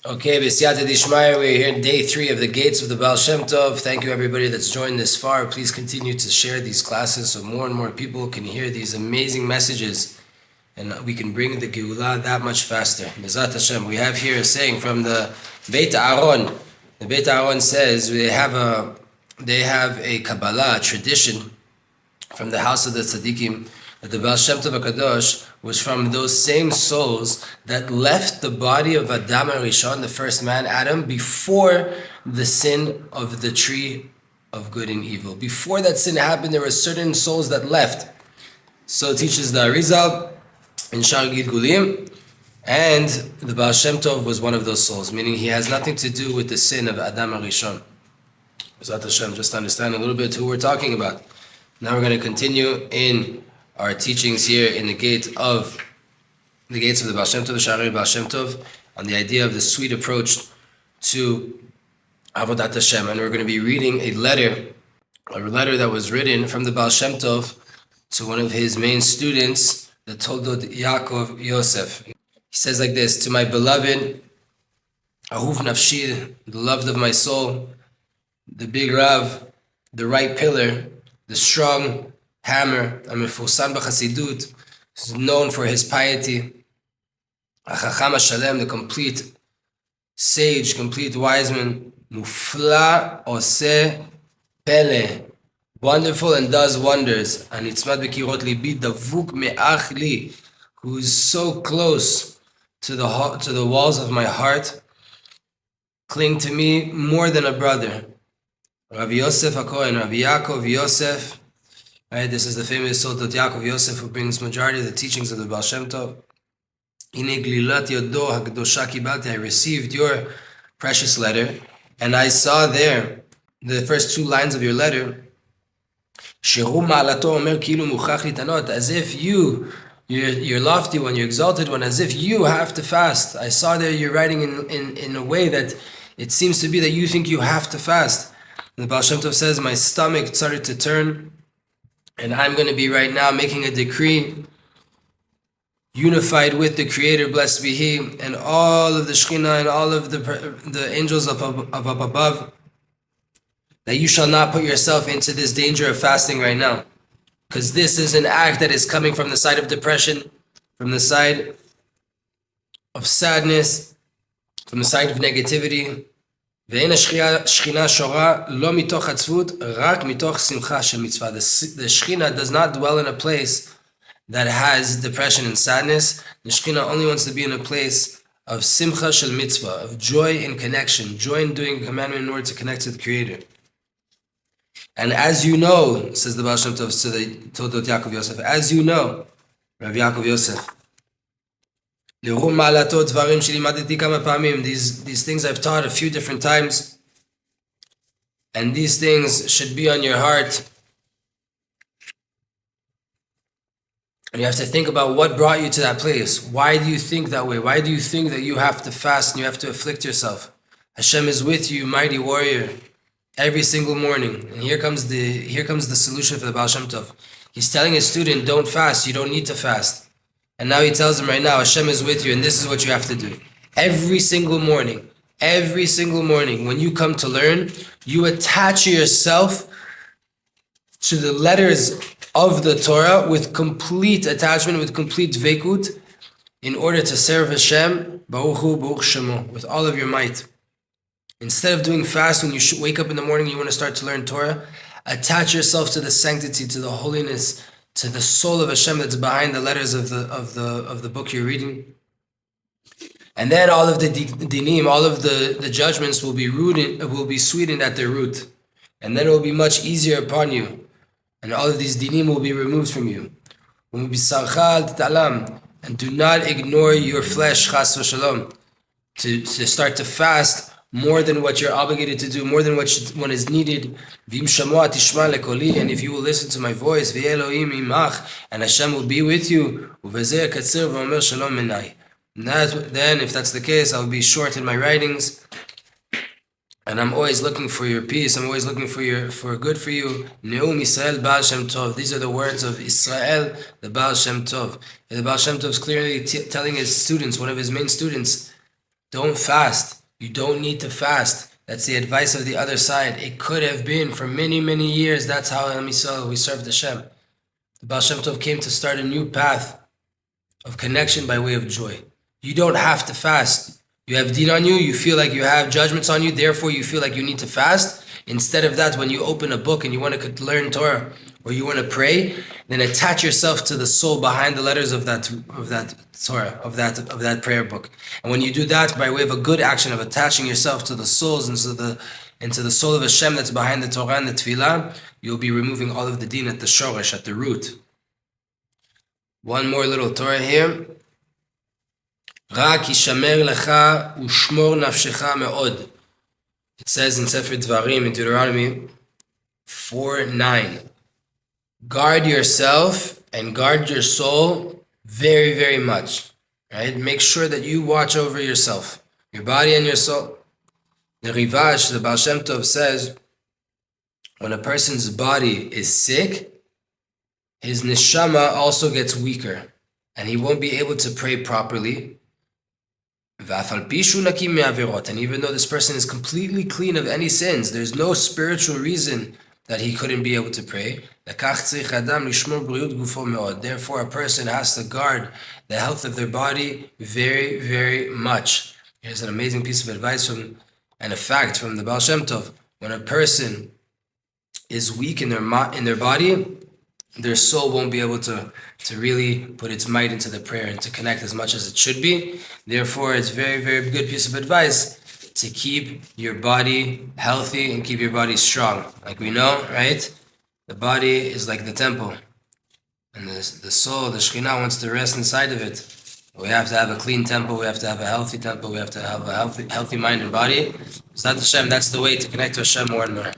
Okay, B'siyata Dishmaya, we're here in day 3 of the gates of the Baal Shem Tov. Thank you everybody that's joined this far. Please continue to share these classes so more and more people can hear these amazing messages and we can bring the Geulah that much faster. Avodat Hashem. We have here a saying from the Beit Aaron. The Beit Aaron says they have a Kabbalah, a tradition from the house of the Tzaddikim, that the Baal Shem Tov HaKadosh was from those same souls that left the body of Adam HaRishon, the first man, Adam, before the sin of the tree of good and evil. Before that sin happened, there were certain souls that left. So it teaches the Arizal in Shar Gilgulim, and the Baal Shem Tov was one of those souls, meaning he has nothing to do with the sin of Adam HaRishon. Avodat Hashem, just to understand a little bit who we're talking about. Now we're going to continue in our teachings here in the gates of the Baal Shem Tov, the Sha'arei Baal Shem Tov, on the idea of the sweet approach to Avodat Hashem. And we're going to be reading a letter that was written from the Baal Shem Tov to one of his main students, the Toldot Yaakov Yosef. He says like this: to my beloved, Ahuv Nafshi, the loved of my soul, the big Rav, the right pillar, the strong hammer, Amefursan b'Chasidut, is known for his piety. Achacham HaShalem, the complete sage, complete wise man. Mufla oseh pele, wonderful and does wonders. Anitzmat b'kirot libi, davuk me'ach li, who is so close to the walls of my heart, cling to me more than a brother. Rabbi Yosef HaKohen, Rabbi Yaakov Yosef. Right, this is the famous Toldot Yaakov Yosef who brings majority of the teachings of the Baal Shem Tov. I received your precious letter, and I saw there the first 2 lines of your letter. As if you're lofty one, you're exalted one, as if you have to fast. I saw there you're writing in a way that it seems to be that you think you have to fast. And the Baal Shem Tov says, my stomach started to turn, and I'm going to be right now making a decree, unified with the Creator, blessed be He, and all of the Shekhinah and all of the angels of above, that you shall not put yourself into this danger of fasting right now. Because this is an act that is coming from the side of depression, from the side of sadness, from the side of negativity. The Shekhinah does not dwell in a place that has depression and sadness. The Shekhinah only wants to be in a place of simcha shel mitzvah, of joy in connection, joy in doing a commandment in order to connect to the Creator. And as you know, says the Baal Shem Tov to the Toldot Yaakov Yosef, as you know, Rav Yaakov Yosef, these things I've taught a few different times, and these things should be on your heart. And you have to think about what brought you to that place. Why do you think that way? Why do you think that you have to fast and you have to afflict yourself? Hashem is with you, mighty warrior, every single morning. And here comes the solution for the Baal Shem Tov. He's telling his student, don't fast, you don't need to fast. And now he tells him right now, Hashem is with you, and this is what you have to do. Every single morning, when you come to learn, you attach yourself to the letters of the Torah with complete attachment, with complete dveikut, in order to serve Hashem, Baruch Hu, Baruch Shemo, with all of your might. Instead of doing fast, when you wake up in the morning, you want to start to learn Torah, attach yourself to the sanctity, to the holiness, to the soul of Hashem that's behind the letters of the book you're reading. And then all of the dinim, all of the judgments will be sweetened at their root. And then it will be much easier upon you. And all of these dinim will be removed from you. And do not ignore your flesh, chas v'shalom, to start to fast more than what you're obligated to do, more than what is needed. And if you will listen to my voice, and Hashem will be with you. Then, if that's the case, I'll be short in my writings. And I'm always looking for your peace. I'm always looking for good for you. Neum Israel Baal Shem Tov. These are the words of Israel, the Baal Shem Tov. And the Baal Shem Tov is clearly telling his students, one of his main students, Don't fast. You don't need to fast. That's the advice of the other side. It could have been for many, many years. That's how we served Hashem. The Baal Shem Tov came to start a new path of connection by way of joy. You don't have to fast. You have deen on you. You feel like you have judgments on you. Therefore, you feel like you need to fast. Instead of that, when you open a book and you want to learn Torah or you want to pray, then attach yourself to the soul behind the letters of that Torah, of that prayer book. And when you do that by way of a good action of attaching yourself to the souls into the soul of Hashem that's behind the Torah and the Tefillah, you'll be removing all of the deen at the shoresh, at the root. One more little Torah here. Ra ki shamer lecha ushmor nafshecha me'od. It says in Sefer Dvarim, in Deuteronomy 4:9, guard yourself and guard your soul very, very much. Right? Make sure that you watch over yourself, your body and your soul. The Rivash, the Baal Shem Tov says, when a person's body is sick, his neshama also gets weaker, and he won't be able to pray properly. And even though this person is completely clean of any sins, there's no spiritual reason that he couldn't be able to pray. Therefore, a person has to guard the health of their body very, very much. Here's an amazing piece of advice and a fact from the Baal Shem Tov. When a person is weak in their body, their soul won't be able to really put its might into the prayer and to connect as much as it should be. Therefore, it's very, very good piece of advice to keep your body healthy and keep your body strong. Like we know, right? The body is like the temple. And the soul, the Shekhinah, wants to rest inside of it. We have to have a clean temple. We have to have a healthy temple. We have to have a healthy mind and body. That's the way to connect to Hashem more and more.